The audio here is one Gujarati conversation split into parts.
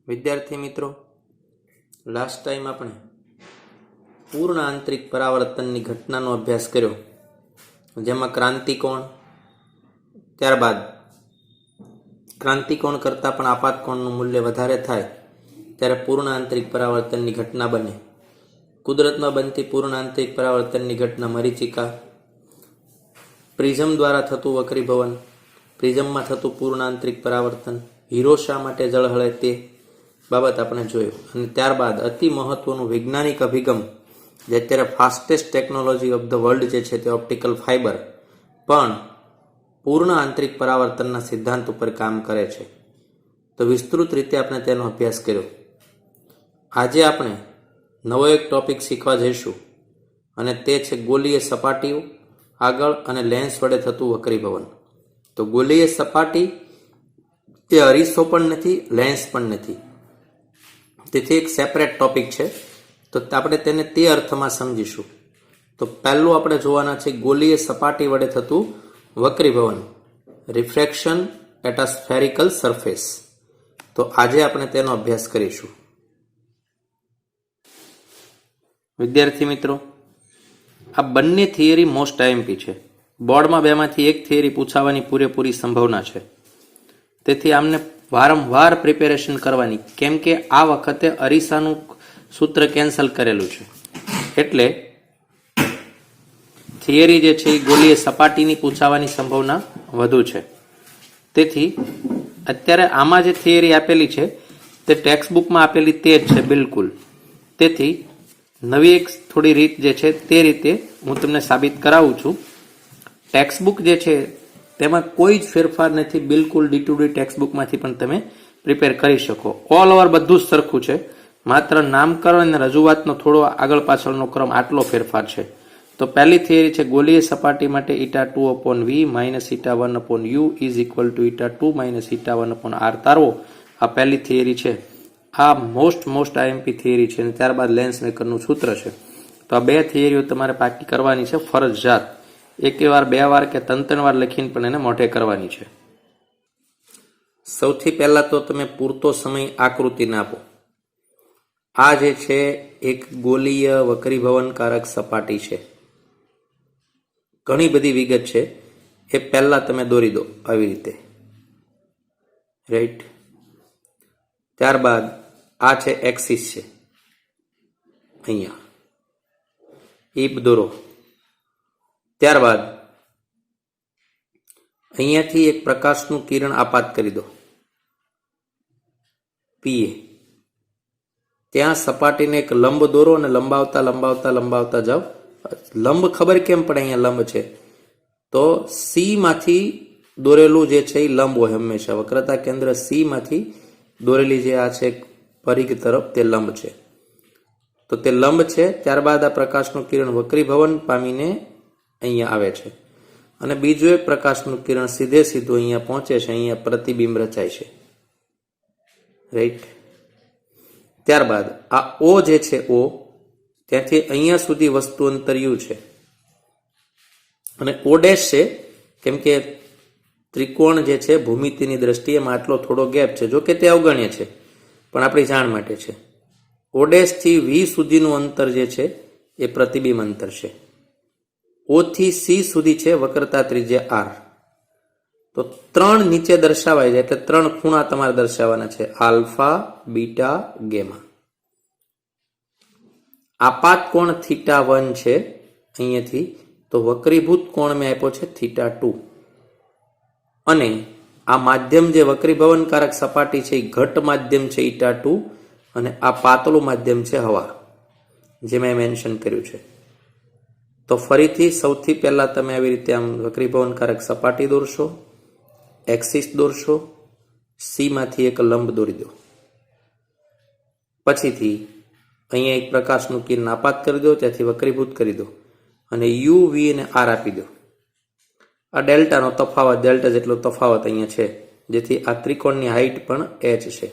વિદ્યાર્થી મિત્રો, લાસ્ટ ટાઈમ આપણે પૂર્ણ આંતરિક પરાવર્તનની ઘટનાનો અભ્યાસ કર્યો, જેમાં ક્રાંતિકોણ, ત્યારબાદ ક્રાંતિકોણ કરતાં પણ આપાતકોણનું મૂલ્ય વધારે થાય ત્યારે પૂર્ણ આંતરિક પરાવર્તનની ઘટના બને. કુદરતમાં બનતી પૂર્ણ આંતરિક પરાવર્તનની ઘટના મરીચિકા, પ્રિઝમ દ્વારા થતું વક્રીભવન, પ્રિઝમમાં થતું પૂર્ણ આંતરિક પરાવર્તન, હીરો શા માટે ઝળહળે તે બાબત આપણે જોયું. અને ત્યારબાદ અતિ મહત્વનું વૈજ્ઞાનિક અભિગમ, જે અત્યારે fastest technology of the world જે છે તે ઓપ્ટિકલ ફાઇબર પણ પૂર્ણ આંતરિક પરાવર્તનના સિદ્ધાંત ઉપર કામ કરે છે. તો વિસ્તૃત રીતે આપણે તેનો અભ્યાસ કર્યો. આજે આપણે નવો એક ટોપિક શીખવા જઈશું અને તે છે ગોલીય સપાટીઓ આગળ અને લેન્સ વડે થતું વક્રીભવન. તો ગોલીય સપાટી એ અરીસો પણ નથી, લેન્સ પણ નથી, તેથી એક સેપરેટ ટોપિક છે. તો આપણે તેને તે અર્થમાં સમજીશું. તો પહેલું આપણે જોવાના છે ગોલીય સપાટી વડે થતું વક્રીભવન, refraction at a spherical surface. તો આજે આપણે તેનો અભ્યાસ કરીશું. વિદ્યાર્થી મિત્રો, આ બંને થિયરી મોસ્ટ આઈએમપી છે. બોર્ડમાં બેમાંથી એક થિયરી પૂછાવાની પૂરેપૂરી સંભાવના છે. તેથી આમને વારંવાર પ્રિપેરેશન કરવાની, કેમ કે આ વખતે અરીસાનું સૂત્ર કેન્સલ કરેલું છે, એટલે થિયરી જે છે એ ગોલીય સપાટીની પૂછાવાની સંભાવના વધુ છે. તેથી અત્યારે આમાં જે થિયરી આપેલી છે તે ટેક્સ્ટ બુકમાં આપેલી તે જ છે બિલકુલ. તેથી નવી એક થોડી રીત જે છે તે રીતે હું તમને સાબિત કરાવું છું. ટેક્સ્ટ બુક જે છે તેમાં કોઈ જ ફેરફાર નથી, બિલકુલ ડી ટેક્સ્ટબુકમાંથી પણ તમે પ્રિપેર કરી શકો. ઓલ ઓવર બધું જ સરખું છે, માત્ર નામકરણ અને રજૂઆતનો થોડો આગળ પાછળનો ક્રમ આટલો ફેરફાર છે. તો પહેલી થિયરી છે ગોલીય સપાટી માટે η2/v minus η1/u is equal to η2 minus η1/r તારવો. આ પહેલી થિયરી છે. આ મોસ્ટ આઈએમપી થિયરી છે. અને ત્યારબાદ લેન્સ મેકરનું સૂત્ર છે. તો આ બે થિયરીઓ તમારે પાકી કરવાની છે ફરજિયાત. એક વાર, બે વાર કે ત્રણ વાર લખીને પણ એને મોઢે કરવાની છે. સૌથી પહેલા તો તમે પૂરતો સમય આકૃતિને આપો. આ જે છે એક ગોલીય વક્રીભવનકારક સપાટી છે. ઘણી બધી વિગત છે, એ પહેલા તમે દોરી દો આવી રીતે, રાઈટ. ત્યારબાદ આ છે એક્સિસ છે, અહીંયા એ દોરો. ત્યારબાદ અહીંયાથી એક પ્રકાશનું કિરણ આપાત કરી દો, પીએ. ત્યાં સપાટીને એક લંબ દોરો અને લંબાવતા જાઓ. લંબ ખબર કેમ પડે અહીંયા લંબ છે? તો સી માંથી દોરેલું જે છે એ લંબ હોય હંમેશા. વક્રતા કેન્દ્ર સી માંથી દોરેલી જે આ છે પરિઘ તરફ, તે લંબ છે. તો તે લંબ છે. ત્યારબાદ આ પ્રકાશનું કિરણ વક્રીભવન પામીને અહીંયા આવે છે, અને બીજું એક પ્રકાશનું કિરણ સીધું અહીંયા પહોંચે છે, અહીંયા પ્રતિબિંબ રચાય છે, રાઈટ. ત્યારબાદ આ ઓ જે છે, ઓ ત્યાંથી અહીંયા સુધી વસ્તુ અંતર યુ છે, અને ઓ ડેશ છે, કેમ કે ત્રિકોણ જે છે ભૂમિતિની દ્રષ્ટિએ એમાં આટલો થોડો ગેપ છે. જો કે તે અવગણ્ય છે, પણ આપણી જાણ માટે છે. ઓ ડેશ થી વી સુધીનું અંતર જે છે એ પ્રતિબિંબ અંતર છે. ઓ થી સી સુધી છે વક્રતા ત્રિજ્યા આર. તો 3 નીચે દર્શાવાય છે, એટલે 3 ખૂણા તમારે દર્શાવવાના છે, આલ્ફા, બીટા, ગેમા. આપાત કોણ θ1 છે અહીંયાથી, તો વક્રીભૂત કોણ મેં આપ્યો છે θ2. અને આ માધ્યમ જે વક્રીભવનકારક સપાટી છે એ ઘટ માધ્યમ છે η2, અને આ પાતળું માધ્યમ છે હવા, જે મેં મેન્શન કર્યું છે. તો ફરીથી સૌથી પહેલા તમે આવી રીતે આમ વક્રીભવનકારક સપાટી દોરશો, એક્સિસ દોરશો, સી માંથી એક લંબ દોરી દો. પછીથી અહીંયા એક પ્રકાશનું કિરણ આપાત કરી દો, ત્યાંથી વક્રીભૂત કરી દો, અને યુ, વી અને આર આપી દો. આ ડેલ્ટાનો તફાવત, ડેલ્ટા જેટલો તફાવત અહીંયા છે, જેથી આ ત્રિકોણની હાઈટ પણ એચ છે.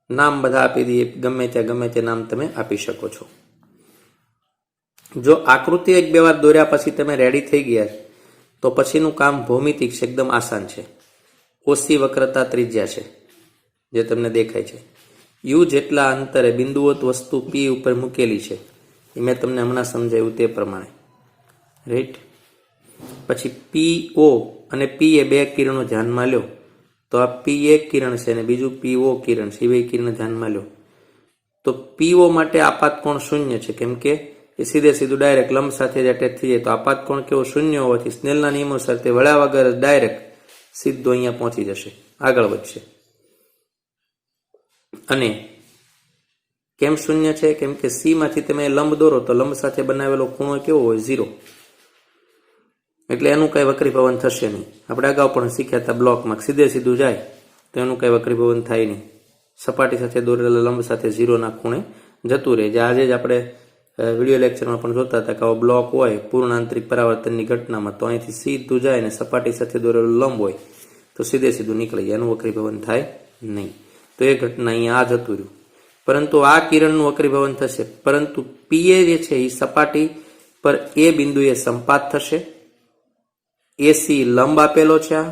નામ બધા આપી દઈએ, ગમે તે નામ તમે આપી શકો છો. જો આકૃતિ 1-2 વાર દોર્યા પછી તમે રેડી થઈ ગયા, તો પછીનું કામ ભૌમિતિક છે, એકદમ આસાન છે. ઓસી વક્રતા ત્રિજ્યા છે જે તમને દેખાય છે. યુ જેટલા અંતરે બિંદુવત વસ્તુ પી ઉપર મૂકેલી છે એ મેં તમને હમણાં સમજાવ્યું તે પ્રમાણે, રાઈટ. પછી પી ઓ અને પી એ બે કિરણો ધ્યાનમાં લ્યો તો આ પી એક કિરણ છે અને બીજું પી ઓ કિરણ છે, એ બે કિરણ ધ્યાનમાં લ્યો તો પીઓ માટે આપાત કોણ શૂન્ય છે, કેમ કે એ સીધે સીધું ડાયરેક્ટ લંબ સાથે જ અટેચ થઈ જાય. તો આપાત કોણ કેવો? શૂન્ય હોવાથી સ્નેલના નિયમોસર તે વળ્યા વગર ડાયરેક્ટ સીધો અહીંયા પહોંચી જશે, આગળ વધશે. અને કેમ શૂન્ય છે? કેમ કે સી માંથી તમે લંબ દોરો તો લંબ સાથે બનાવેલો ખૂણો કેવો હોય? 0. એટલે એનું કઈ વક્રીભવન થશે નહીં. આપણે અગાઉ પણ શીખ્યા હતા બ્લોકમાં, સીધે સીધું જાય તો એનું કઈ વક્રીભવન થાય નહીં. સપાટી સાથે દોરેલા લંબ સાથે 0ના ખૂણે જતું રહે. જે આજે જ આપણે વિડીયો લેક્ચરમાં પણ જોતા હતા કે આવો બ્લોક હોય પૂર્ણ આંતરિક પરાવર્તનની ઘટનામાં તો અહીંથી સીધું જાય ને સપાટી સાથે દોરેલો લંબ હોય તો સીધે સીધું નીકળી જાય, એનું વક્રીભવન થાય નહીં. તો એ ઘટના અહીંયા આ જતું રહ્યું. પરંતુ આ કિરણનું વક્રીભવન થશે, પરંતુ પીએ જે છે એ સપાટી પર એ બિંદુએ સંપાત થશે. એસી લંબ આપેલો છે આ,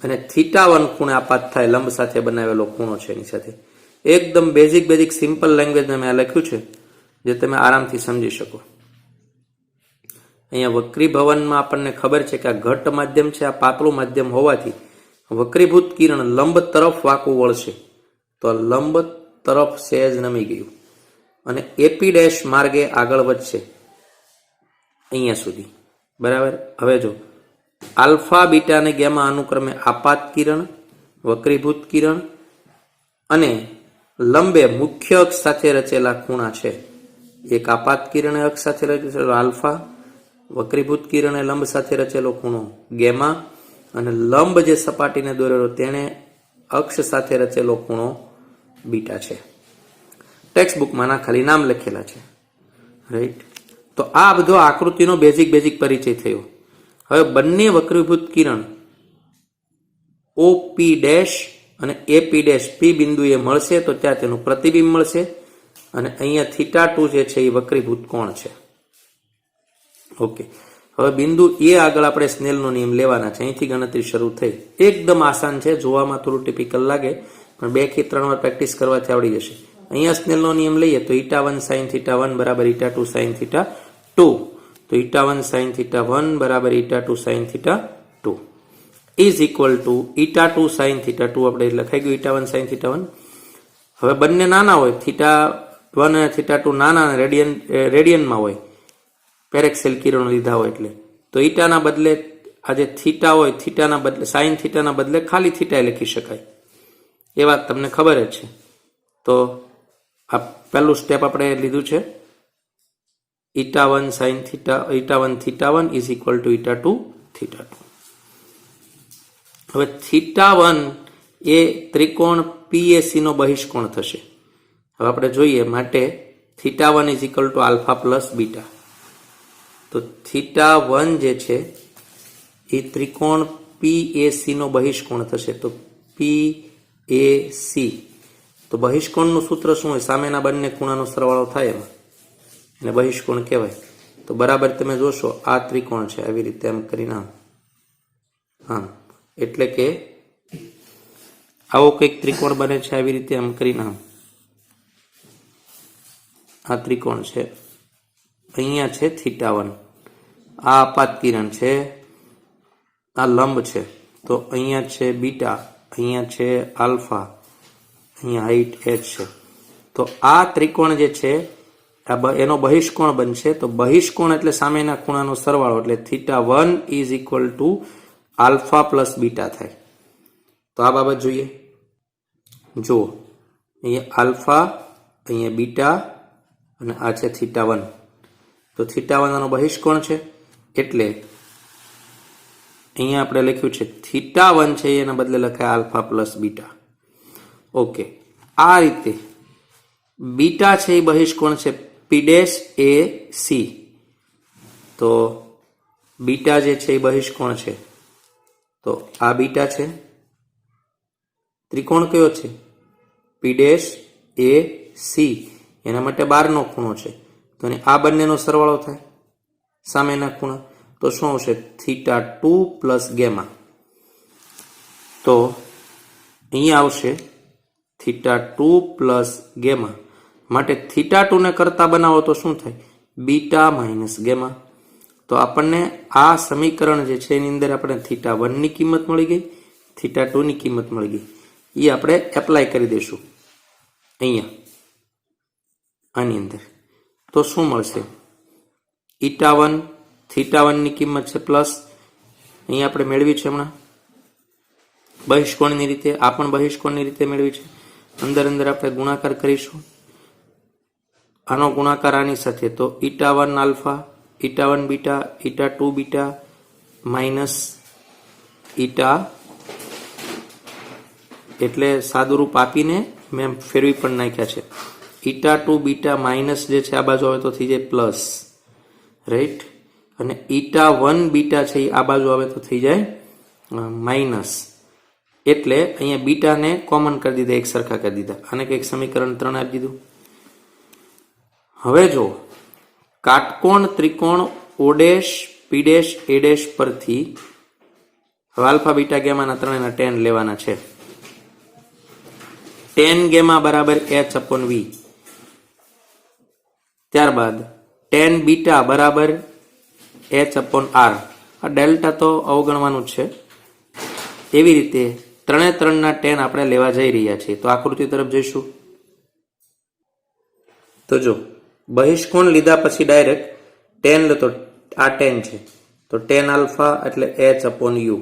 અને θ1 ખૂણે આપાત થાય, લંબ સાથે બનાવેલો ખૂણો છે એની સાથે. એકદમ બેઝિક સિમ્પલ લેંગ્વેજમાં મેં આ લખ્યું છે જે તમે આરામથી સમજી શકો. અહીંયા વક્રીભવનમાં આપણને ખબર છે કે આ ઘટ્ટ માધ્યમ છે, આ પાતળું માધ્યમ હોવાથી વક્રીભૂત કિરણ લંબ તરફ વાંકું વળશે તો લંબ તરફ સહેજ નમી ગયું અને એપી ડેશ માર્ગે આગળ વધશે અહીંયા સુધી, બરાબર. હવે જો આલ્ફા બીટા અને ગેમા અનુક્રમે આપાત કિરણ, વક્રીભૂત કિરણ અને લંબે મુખ્ય અક્ષ સાથે રચેલા ખૂણા છે. એક આપાત કિરણે અક્ષ સાથે રચેલો આલ્ફા, વક્રીભૂત કિરણે લંબ સાથે રચેલો ખૂણો ગેમા અને લંબ જે સપાટીને દોરેલો તેને અક્ષ સાથે રચેલો ખૂણો બીટા છે. ટેક્સ્ટ બુકમાં ના ખાલી નામ લખેલા છે, રાઈટ. તો આ બધો આકૃતિનો બેઝિક પરિચય થયો. હવે બંને વક્રીભૂત કિરણ ઓપી ડેશ અને એપી ડેશ પી બિંદુએ મળશે તો ત્યાં તેનું પ્રતિબિંબ મળશે અને અહીંયા θ2 જે છે એ વક્રીભૂત કોણ છે. ઓકે, હવે બિંદુ એ આગળ આપણે સ્નેલનો નિયમ લેવાના છે. અહીંથી ગણતરી શરૂ થઈ. એકદમ આસાન છે, જોવામાં થોડું ટિપિકલ લાગે પણ 2 થી 3 વાર પ્રેક્ટિસ કરવાથી આવડી જશે. અહીંયા સ્નેલનો નિયમ લઈએ તો η1 sin θ1 બરાબર η2 sin θ2, તો η1 sin θ1 બરાબર η2 sin θ2 is equal to η2 sin θ2 આપણે લખાઈ ગયું η1 sin θ1. હવે બંને નાના હોય, θ1 અને θ2 નાના રેડિયનમાં હોય, પેરેક્સેલ કિરણો લીધા હોય એટલે, તો ઈટાના બદલે આ જે થીટા હોય થીટાના બદલે સાઇન થીટાના બદલે ખાલી થીટા લખી શકાય, એ વાત તમને ખબર જ છે. તો આ પહેલું સ્ટેપ આપણે લીધું છે, η1 sin θ η1 θ1 ઇઝ ઇક્વલ ટુ η2 θ2. હવે θ1 એ ત્રિકોણ PAC નો બહિષ્કોણ થશે. હવે આપણે જોઈએ માટે θ1 is equal to alpha plus beta. તો θ1 જે છે એ ત્રિકોણ PAC નો બહિષ્કોણ થશે. તો PAC, તો બહિષ્કોણનું સૂત્ર શું હોય? સામેના બંને ખૂણાનો સરવાળો થાય એમાં, એને બહિષ્કોણ કહેવાય. તો બરાબર તમે જોશો આ ત્રિકોણ છે, આવી રીતે એમ કરીને હા, એટલે કે આવો કંઈક ત્રિકોણ બને છે આવી રીતે એમ કરીને આ ત્રિકોણ છે. અહીંયા છે θ1, આ આપાત કિરણ છે, આ લંબ છે, તો અહીંયા છે બીટા, અહીંયા છે આલ્ફા, અહીંયા હાઈટ h છે. તો આ ત્રિકોણ જે છે એનો બહિષ્કોણ બનશે. તો બહિષ્કોણ એટલે સામેના ખૂણાનો સરવાળો, એટલે θ1 is equal to alpha plus beta થાય. તો આ બાબત જોઈએ. જુઓ, અહીંયા આલ્ફા, અહીંયા બીટા અને આ છે θ1. તો θ1 આનો બહિષ્કોણ છે એટલે અહીંયા આપણે લખ્યું છે θ1 છે એના બદલે લખાય આલ્ફા પ્લસ બીટા. ઓકે, આ રીતે બીટા છે એ બહિષ્કોણ છે P'AC. તો બીટા જે છે એ બહિષ્કોણ છે, તો આ બીટા છે. ત્રિકોણ કયો છે? P'AC, એના માટે 12 નો ખૂણો છે. તો આ બંનેનો સરવાળો થાય સામેના ખૂણા, તો શું આવશે? θ2 પ્લસ ગેમા. તો અહીંયા આવશે θ2 પ્લસ ગેમા માટે θ2 ને કરતા બનાવો તો શું થાય? Beta minus gamma. તો આપણને આ સમીકરણ જે છે એની અંદર આપણે θ1 ની કિંમત મળી ગઈ, θ2 ની કિંમત મળી ગઈ. એ આપણે એપ્લાય કરી દઈશું અહીંયા આની અંદર. તો શું મળશે? η1 θ1 ની કિંમત છે પ્લસ, અહીંયા આપણે મેળવી છે હમણાં બહિષ્કોણની રીતે, આ પણ બહિષ્કોણની રીતે મેળવી છે. અંદર અંદર આપણે ગુણાકાર કરીશું, આનો ગુણાકાર આની સાથે, તો η1 alpha, η1 beta, η2 beta minus eta, એટલે સાદું રૂપ આપીને મેં ફેરવી પણ નાખ્યા છે. η2 બીટા માઇનસ જે છે આ બાજુ આવે તો થઈ જાય પ્લસ, રાઈટ. અને η1 બીટા છે એ આ બાજુ આવે તો થઈ જાય માઇનસ. એટલે અહીંયા બીટાને કોમન કરી દીધા, એક સરખા કરી દીધા. આને કંઈક સમીકરણ 3 આપી દીધું. હવે જો કાટકોણ ત્રિકોણ O dash P dash A dash પરથી હવે આલ્ફા બીટા ગેમાના ત્રણેયના ટેન લેવાના છે. ટેન ગેમા બરાબર h અપોન વી, ત્યારબાદ ટેન બીટા બરાબર h અપોન આર. આ ડેલ્ટા તો અવગણવાનું જ છે. એવી રીતે ત્રણે ત્રણના ટેન આપણે લેવા જઈ રહ્યા છીએ. તો આકૃતિ તરફ જઈશું. તો જો બહિષ્કોણ લીધા પછી ડાયરેક્ટ ટેન લો, તો આ ટેન છે તો ટેન આલ્ફા એટલે h upon U,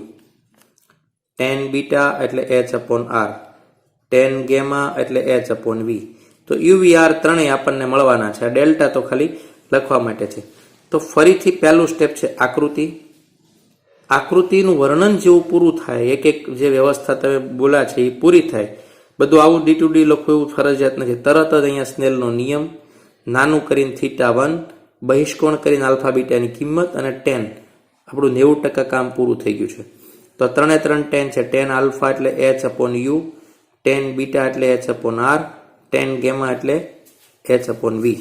tan beta એટલે h upon R, tan gamma એટલે h અપોન વી. તો યુ વી આર ત્રણેય આપણને મળવાના છે. આ ડેલ્ટા તો ખાલી લખવા માટે છે. તો ફરીથી પહેલું સ્ટેપ છે આકૃતિ. આકૃતિનું વર્ણન જેવું પૂરું થાય, એક એક જે વ્યવસ્થા તમે બોલા છે એ પૂરી થાય. બધું આવું ડી ટુ ડી લખવું એવું ફરજિયાત નથી. તરત જ અહીંયા સ્નેલનો નિયમ, નાનું કરીને θ1, બહિષ્કોણ કરીને આલ્ફા બીટાની કિંમત અને ટેન, આપણું 90% કામ પૂરું થઈ ગયું છે. તો ત્રણે ત્રણ ટેન છે. ટેન આલ્ફા એટલે h upon U, tan beta એટલે h upon R, tan gamma એટલે h અપોન વી.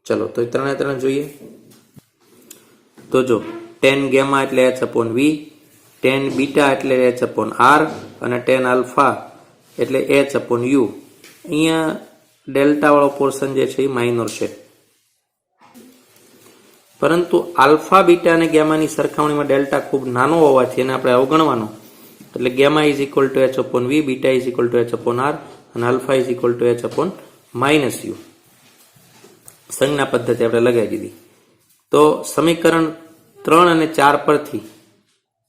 ચલો તો ત્રણે ત્રણ જોઈએ. તો જો ટેન ગેમા એટલે h upon V, tan beta એટલે h અપોન આર અને ટેન આલ્ફા એટલે h અપોન યુ. અહીંયા ડેલ્ટા વાળો પોર્શન જે છે એ માઇનોર છે, પરંતુ આલ્ફા બીટા અને ગેમાની સરખામણીમાં ડેલ્ટા ખૂબ નાનો હોવાથી એને આપણે અવગણવાનો. એટલે gamma is equal to h upon v, beta is equal to h upon R અને alpha is equal to h upon minus u. સંજ્ઞા પદ્ધતિ આપણે લગાવી દીધી. તો સમીકરણ 3 અને 4 પરથી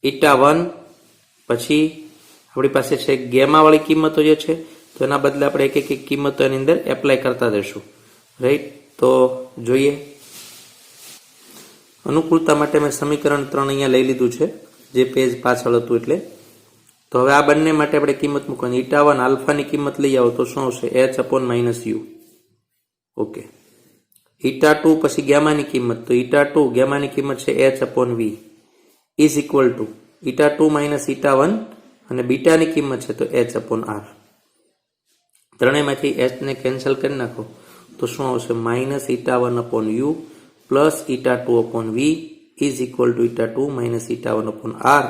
η1 પછી આપણી પાસે છે ગેમા વાળી કિંમતો જે છે, તો એના બદલે આપણે એક એક કિંમતો એની અંદર એપ્લાય કરતા જઈશું, રાઈટ. તો જોઈએ. અનુકૂળતા માટે મેં સમીકરણ 3 અહીંયા લઈ લીધું છે, જે પેજ પાછળ હતું એટલે. તો હવે આ બંને માટે આપણે કિંમત મૂકવાની. η1 આલ્ફાની કિંમત લઈ આવો તો શું આવશે? h upon minus u. Okay. η2 પછી ગેમાની કિંમત, તો η2 ગેમાની કિંમત છે h upon v is equal to η2 minus η1 અને બીટાની કિંમત છે તો h અપોન આર. ત્રણેયમાંથી h ને કેન્સલ કરી નાખો તો શું આવશે? Minus η1 upon u plus η2 upon v is equal to η2 minus η1 upon r.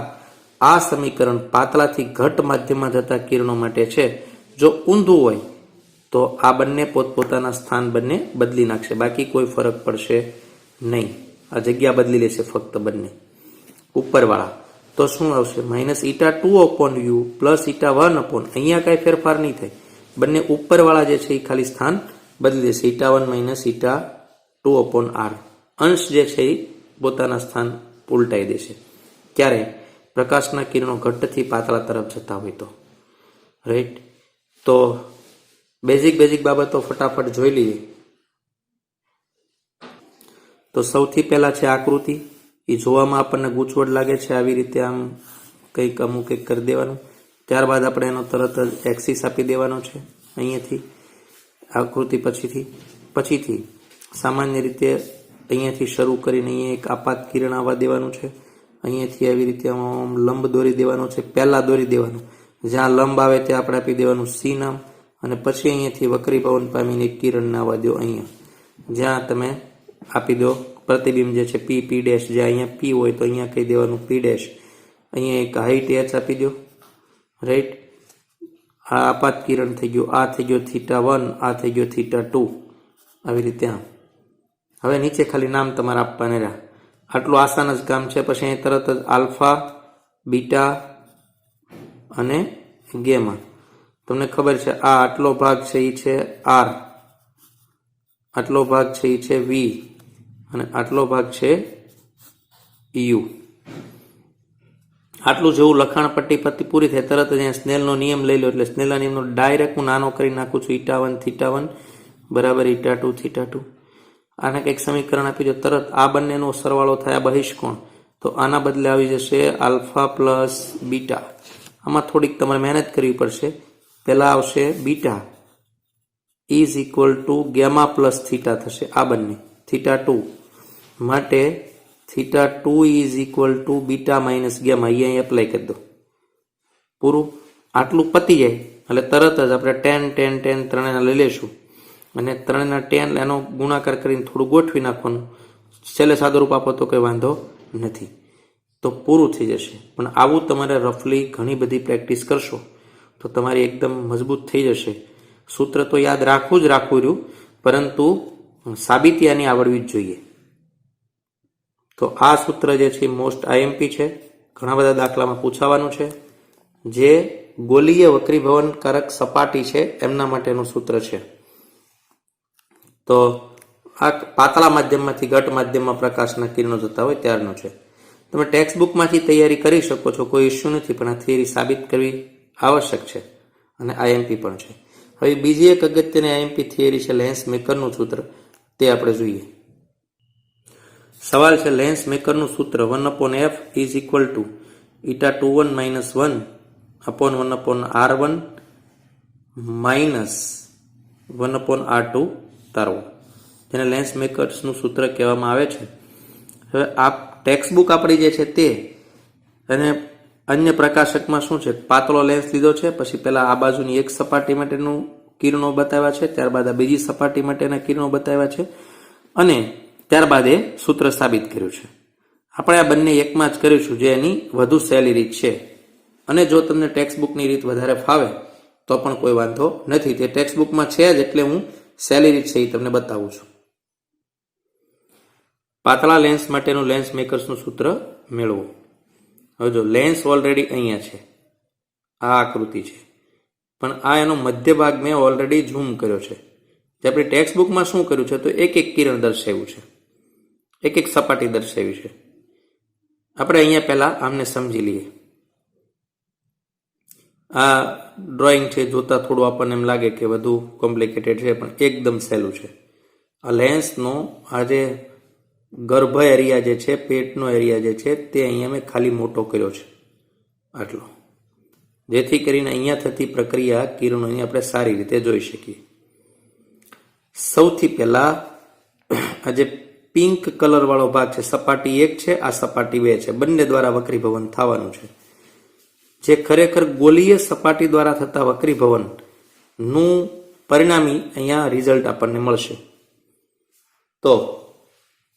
આ સમીકરણ પાતળાથી ઘટ માધ્યમમાં જતા કિરણો માટે છે. જો ઊંધું હોય તો આ બંને પોતપોતાના સ્થાન બંને બદલી નાખશે, બાકી કોઈ ફરક પડશે નહીં. આ જગ્યા બદલી લેશે ફક્ત બંને ઉપરવાળા. તો શું આવશે? Minus η2 upon u plus η1 upon, અહીંયા કાંઈ ફેરફાર નહીં થાય, બંને ઉપરવાળા જે છે એ ખાલી સ્થાન બદલી દેશે. η1 માઇનસ η2 અપોન આર. અંશ જે છે એ પોતાના સ્થાન ઉલટાઈ દેશે. ક્યારે? પ્રકાશના કિરણો ઘટથી પાતળા તરફ જતા હોય તો, રાઈટ. તો બેઝિક બાબતો ફટાફટ જોઈ લઈએ. તો સૌથી પહેલા છે આકૃતિ. એ જોવામાં આપણને ગૂંચવડ લાગે છે, આવી રીતે આમ કંઈક અમુક એક કરી દેવાનું. ત્યારબાદ આપણે એનો તરત જ એક્સિસ આપી દેવાનો છે અહીંયાથી આકૃતિ પછીથી સામાન્ય રીતે અહીંયાથી શરૂ કરીને અહીંયા એક આપાત કિરણ આવવા દેવાનું છે. અહીંયાથી આવી રીતે લંબ દોરી દેવાનો છે, પહેલા દોરી દેવાનું. જ્યાં લંબ આવે તે આપણે આપી દેવાનું સી નામ, અને પછી અહીંયાથી વક્રીભવન પામીને એક કિરણને આવવા દો અહીંયા, જ્યાં તમે આપી દો પ્રતિબિંબ જે છે પી ડેશ. જ્યાં અહીંયા પી હોય તો અહીંયા કહી દેવાનું પી ડેશ. અહીંયા એક હાઈટ h આપી દો, રાઈટ. આ આપાત કિરણ થઈ ગયું, આ થઈ ગયો θ1, આ થઈ ગયો θ2, આવી રીતે આમ. હવે નીચે ખાલી નામ તમારે આપવાને રહ્યા. આટલું આસાન જ કામ છે. પછી અહીં તરત જ આલ્ફા, બીટા અને ગેમા. તમને ખબર છે આ આટલો ભાગ છે એ છે આર, આટલો ભાગ છે એ છે વી અને આટલો ભાગ છે યુ. આટલું જેવું લખાણ પટ્ટી પૂરી થાય તરત જ અહીંયા સ્નેલનો નિયમ લઈ લો. એટલે સ્નેલના નિયમનો ડાયરેક્ટ હું નાનો કરી નાખું છું. η1 θ1 બરાબર η2 θ2. આને કંઈક સમીકરણ આપી દો. તરત આ બંનેનો સરવાળો થાય બહિષ્કોણ, તો આના બદલે આવી જશે આલ્ફા પ્લસ બીટા. આમાં થોડીક તમારે મહેનત કરવી પડશે. પહેલા આવશે beta is equal to gamma plus theta થશે. આ બંને θ2 માટે θ2 is equal to beta minus gamma. અહીં એપ્લાય કરી દો. પૂરું. આટલું પતી જાય એટલે તરત જ આપણે tan ત્રણેના લઈ લેશું અને ત્રણેના tan એનો ગુણાકાર કરીને થોડું ગોઠવી નાખવાનું. છેલ્લે સાદો રૂપ આપો તો કંઈ વાંધો નથી, તો પૂરું થઈ જશે. પણ આવું તમારે રફલી ઘણી બધી પ્રેક્ટિસ કરશો તો તમારી એકદમ મજબૂત થઈ જશે. સૂત્ર તો યાદ રાખવું જ રહ્યું, પરંતુ સાબિતી આની આવડવી જ જોઈએ. તો આ સૂત્ર જે છે મોસ્ટ આઈએમપી છે, ઘણા બધા દાખલામાં પૂછાવાનું છે. જે ગોલીય વક્રીભવનકારક સપાટી છે એમના માટેનું સૂત્ર છે. તો આ પાતળા માધ્યમમાંથી ઘટ માધ્યમમાં પ્રકાશના કિરણો જતા હોય ત્યારનું છે. તમે ટેક્સ્ટ બુકમાંથી તૈયારી કરી શકો છો, કોઈ ઇસ્યુ નથી, પણ આ થિયરી સાબિત કરવી આવશ્યક છે અને આઈએમપી પણ છે. હવે બીજી એક અગત્યની આઈએમપી થિયરી છે લેન્સ મેકરનું સૂત્ર, તે આપણે જોઈએ. સવાલ છે લેન્સ મેકરનું સૂત્ર 1/f is equal to η21 minus 1 upon 1/r1 minus 1/r2 તારવો, જેને લેન્સ મેકર્સનું સૂત્ર કહેવામાં આવે છે. હવે આ ટેક્સ્ટ બુક આપણી જે છે તે અને અન્ય પ્રકાશકમાં શું છે, પાતળો લેન્સ લીધો છે. પછી પહેલા આ બાજુની એક સપાટી માટેનું કિરણો બતાવ્યા છે, ત્યારબાદ આ બીજી સપાટી માટેના કિરણો બતાવ્યા છે અને ત્યારબાદ એ સૂત્ર સાબિત કર્યું છે. આપણે આ બંને એકમાં જ કરીશું, જે એની વધુ સહેલી રીત છે. અને જો તમને ટેક્સ્ટ બુકની રીત વધારે ફાવે તો પણ કોઈ વાંધો નથી. તે ટેક્સ્ટ બુકમાં છે જ, એટલે હું સહેલી રીત છે એ તમને બતાવું છું. પાતળા લેન્સ માટેનું લેન્સ મેકર્સનું સૂત્ર મેળવો. હવે જો લેન્સ ઓલરેડી અહીંયા છે, આ આકૃતિ છે, પણ આ એનો મધ્ય ભાગ મેં ઓલરેડી ઝૂમ કર્યો છે. જે આપણી ટેક્સ્ટ બુકમાં શું કર્યું છે, તો એક એક કિરણ દર્શાવ્યું છે, એક એક સપાટી દર્શાવી છે. આપણે અહીંયા પહેલા આમને સમજી લઈએ. આ ડ્રોઈંગ છે, જોતા થોડું આપણને એમ લાગે કે વધુ કોમ્પ્લિકેટેડ છે, પણ એકદમ સહેલું છે. આ લેન્સનો આ જે ગર્ભ એરિયા જે છે, પેટનો એરિયા જે છે, તે અહીંયા મેં ખાલી મોટો કર્યો છે આટલો, જેથી કરીને અહીંયા થતી પ્રક્રિયા કિરણોની આપણે સારી રીતે જોઈ શકીએ. સૌથી પહેલા આ જે પિંક કલર વાળો ભાગ છે, સપાટી 1 છે, આ સપાટી 2 છે, બંને દ્વારા વક્રીભવન થવાનું છે. જે ખરેખર ગોલીય સપાટી દ્વારા થતા વક્રીભવન નું પરિણામી અહીંયા રિઝલ્ટ આપણને મળશે. તો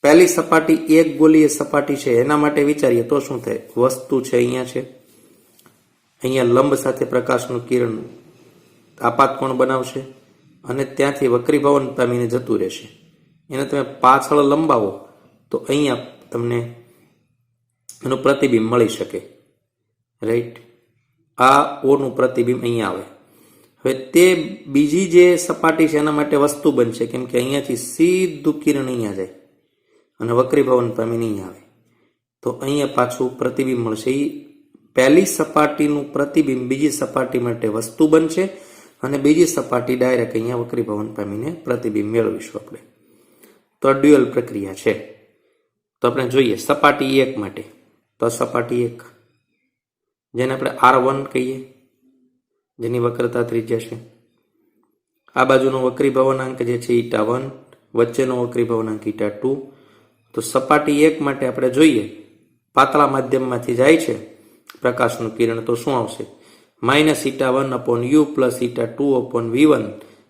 પહેલી સપાટી એક ગોલીય સપાટી છે, એના માટે વિચારીએ તો શું થાય, વસ્તુ છે અહીંયા છે, અહીંયા લંબ સાથે પ્રકાશનું કિરણ આપાત કોણ બનાવશે અને ત્યાંથી વક્રીભવન પામીને જતું રહેશે. એને તમે પાછળ લંબાવો તો અહીંયા તમને એનું પ્રતિબિંબ મળી શકે. રાઈટ, આ ઓનું પ્રતિબિંબ અહીંયા આવે. હવે તે બીજી જે સપાટી છે એના માટે વસ્તુ બનશે, કેમ કે અહીંયાથી સીધું કિરણ અહીંયા જાય અને વક્રીભવન પામી નહીં આવે, તો અહીંયા પાછું પ્રતિબિંબ મળશે. એ પહેલી સપાટીનું પ્રતિબિંબ બીજી સપાટી માટે વસ્તુ બનશે અને બીજી સપાટી ડાયરેક્ટ અહીંયા વક્રીભવન પામીને પ્રતિબિંબ મેળવીશું આપણે. તો ડ્યુઅલ પ્રક્રિયા છે. તો આપણે જોઈએ સપાટી 1 માટે. તો સપાટી 1 જેને આપણે R1 કહીએ, જેની વક્રતા ત્રિજ્યા છે. આ બાજુનો વક્રીભવનાંક જે છે η1, વચ્ચેનો વક્રીભવનાંક η2. તો સપાટી 1 માટે આપણે જોઈએ, પાતળા માધ્યમમાંથી જાય છે પ્રકાશનું કિરણ, તો શું આવશે, -η1/u પ્લસ η2/v1.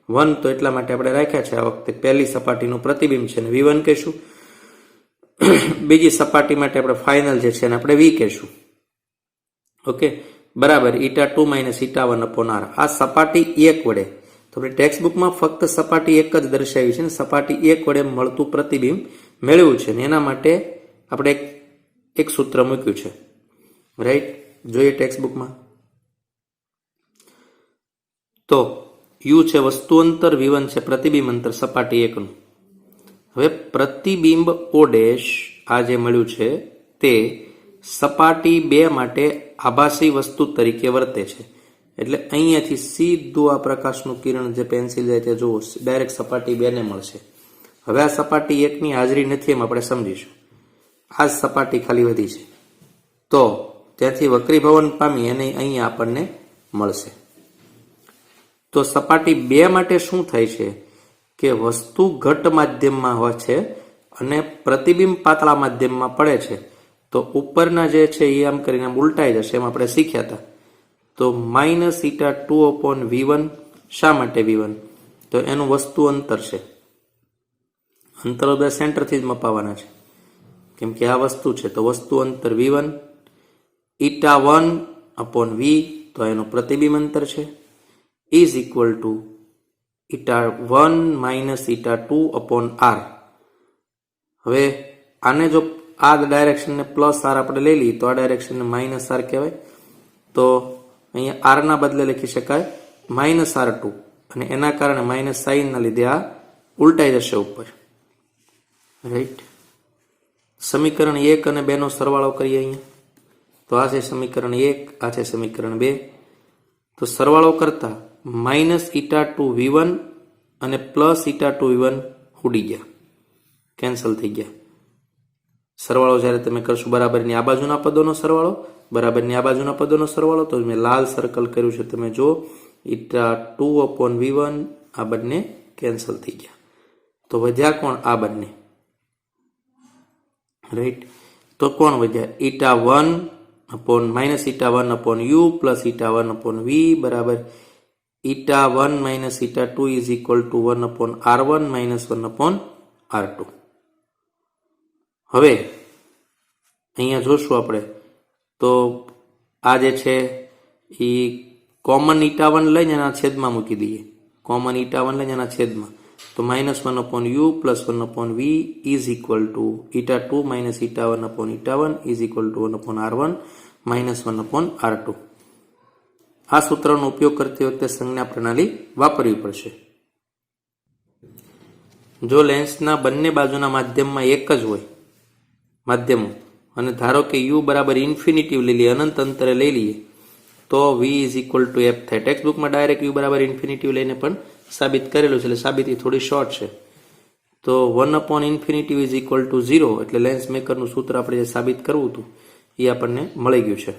1 તો એટલા માટે આપણે રાખ્યા છે આ વખતે પહેલી સપાટીનું પ્રતિબિંબ છે ને v1 કહીશું. બીજી સપાટી માટે આપણે ફાઇનલ જે છે ને આપણે v કહીશું. ઓકે, બરાબર 𝜃2 - 𝜃1/r. આ સપાટી 1 વડે, તો આપણે ટેક્સ્ટ બુકમાં ફક્ત સપાટી 1 જ દર્શાવી છે ને સપાટી 1 વડે મળતું પ્રતિબિંબ મેળવ્યું છે ને એના માટે આપણે એક સૂત્ર મૂક્યું છે, રાઈટ. જોઈએ ટેક્સ્ટ બુકમાં તો u છે વસ્તુ અંતર, v1 છે પ્રતિબિંબ અંતર સપાટી 1 નું. હવે પ્રતિબિંબ o' આ જે મળ્યું છે તે સપાટી 2 માટે આભાસી વસ્તુ તરીકે વર્તે છે. એટલે અહીંયાથી સીધું આ પ્રકાશનું કિરણ જે પેન્સિલ જાય તે જુઓ ડાયરેક્ટ સપાટી 2 ને મળશે. હવે આ સપાટી 1 ની હાજરી નથી એમ આપણે સમજીશું. આ જ સપાટી ખાલી વધી છે તો ત્યાંથી વક્રીભવન પામી અને અહીંયા આપણને મળશે. તો સપાટી 2 માટે શું થાય છે કે વસ્તુ ઘટ માધ્યમમાં હોય છે અને પ્રતિબિંબ પાતળા માધ્યમમાં પડે છે, તો ઉપરના જે છે એ આમ કરીને ઉલટાઈ જશે એમ આપણે શીખ્યા હતા. તો -𝜃2/v1. શા માટે v1? તો એનું વસ્તુ અંતર છે. અંતરો બે સેન્ટરથી જ મપાવાના છે કેમ કે આ વસ્તુ છે, તો વસ્તુ અંતર v1. 𝜃1/v તો એનું પ્રતિબિંબ અંતર છે ઇઝ ઇક્વલ ટુ 𝜃1 - 𝜃2/r. હવે આને જો આ ડાયરેક્શનને +r આપણે લઈ લઈએ તો આ ડાયરેક્શનને -r કહેવાય. તો અહીંયા r ના બદલે લખી શકાય -r2 અને એના કારણે માઇનસ સાઇનના લીધે આ ઉલટાઈ જશે ઉપર, રાઈટ. સમીકરણ 1 અને 2 નો સરવાળો કરીએ અહીંયા. તો આ છે સમીકરણ 1, આ છે સમીકરણ 2. તો સરવાળો કરતા -𝜃2v1 અને +𝜃2v1 ઉડી ગયા, કેન્સલ થઈ ગયા. સરવાળો જ્યારે તમે કરશો બરાબરની આ બાજુના પદોનો સરવાળો, બરાબરની આ બાજુના પદોનો સરવાળો, તો મેં લાલ સર્કલ કર્યું છે તમે જો 𝜃2/v1 આ બંને કેન્સલ થઈ ગયા. તો વધ્યા કોણ? આ બંને, રાઈટ. તો કોણ વધ્યા? 𝜃1 -𝜃1/u +𝜃1/v બરાબર 𝜃1 - 𝜃2 is equal to 1/r1 - 1/r2. હવે અહીંયા જોશું આપણે તો આ જે છે એ કોમન 𝜃1 લઈને એના છેદમાં મૂકી દઈએ, કોમન 𝜃1 લઈને એના છેદમાં, તો -1/u +1/v is equal to 𝜃2 - 𝜃1/𝜃1 is equal to 1/r1 - 1/r2. આ સૂત્રનો ઉપયોગ કરતી વખતે સંજ્ઞા પ્રણાલી વાપરવી પડશે. જો લેન્સના બંને બાજુના માધ્યમમાં એક જ હોય માધ્યમો અને ધારો કે u બરાબર ઇન્ફિનિટિવ લઈ લઈએ, અનંત અંતરે લઈ લઈએ, તો v is equal two f થાય. ટેક્સ્ટ બુકમાં ડાયરેક્ટ u બરાબર ઇન્ફિનિટિવ લઈને પણ સાબિત કરેલું છે, એટલે સાબિતી થોડી શોર્ટ છે. તો 1/∞ ઇઝ ઇક્વલ ટુ 0 એટલે લેન્સ મેકરનું સૂત્ર આપણે જે સાબિત કરવું હતું એ આપણને મળી ગયું છે.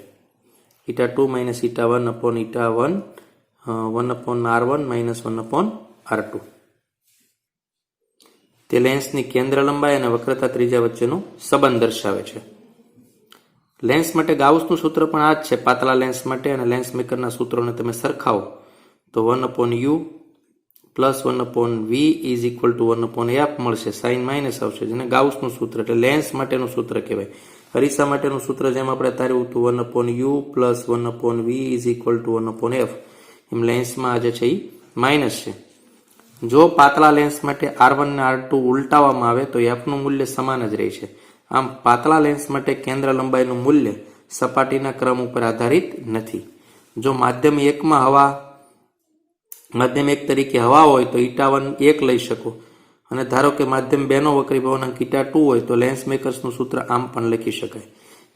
𝜃2 - 𝜃1/𝜃1 1/r1 - 1/r2. તે લેન્સની કેન્દ્ર લંબાઈ અને વક્રતા ત્રિજ્યા વચ્ચેનો સંબંધ દર્શાવે છે. લેન્સ માટે ગાઉસનું સૂત્ર પણ આ જ છે પાતળા લેન્સ માટે, અને લેન્સ મેકરના સૂત્રોને તમે સરખાવો તો 1/u + 1/v is equal two 1/f મળશે, સાઇન માઇનસ આવશે, જેને ગાઉસનું સૂત્ર એટલે લેન્સ માટેનું સૂત્ર કહેવાય. અરીસા માટેનું સૂત્ર જેમ આપણે તાર્યું હતું 1/u + 1/v is equal two 1/f, એમ લેન્સમાં આ જે છે એ માઇનસ છે. જો પાતળા લેન્સ માટે R1 ને R2 ઉલટાવવામાં આવે તો f નું મૂલ્ય સમાન જ રહે છે. આમ પાતળા લેન્સ માટે કેન્દ્ર લંબાઈનું મૂલ્ય સપાટીના ક્રમ ઉપર આધારિત નથી. જો માધ્યમ 1 તરીકે હવા હોય તો 𝜃1 1 લઈ શકો, અને ધારો કે માધ્યમ 2 નો વક્રીભવનાંક 𝜃2 હોય તો લેન્સ મેકર્સનું સૂત્ર આમ પણ લખી શકાય.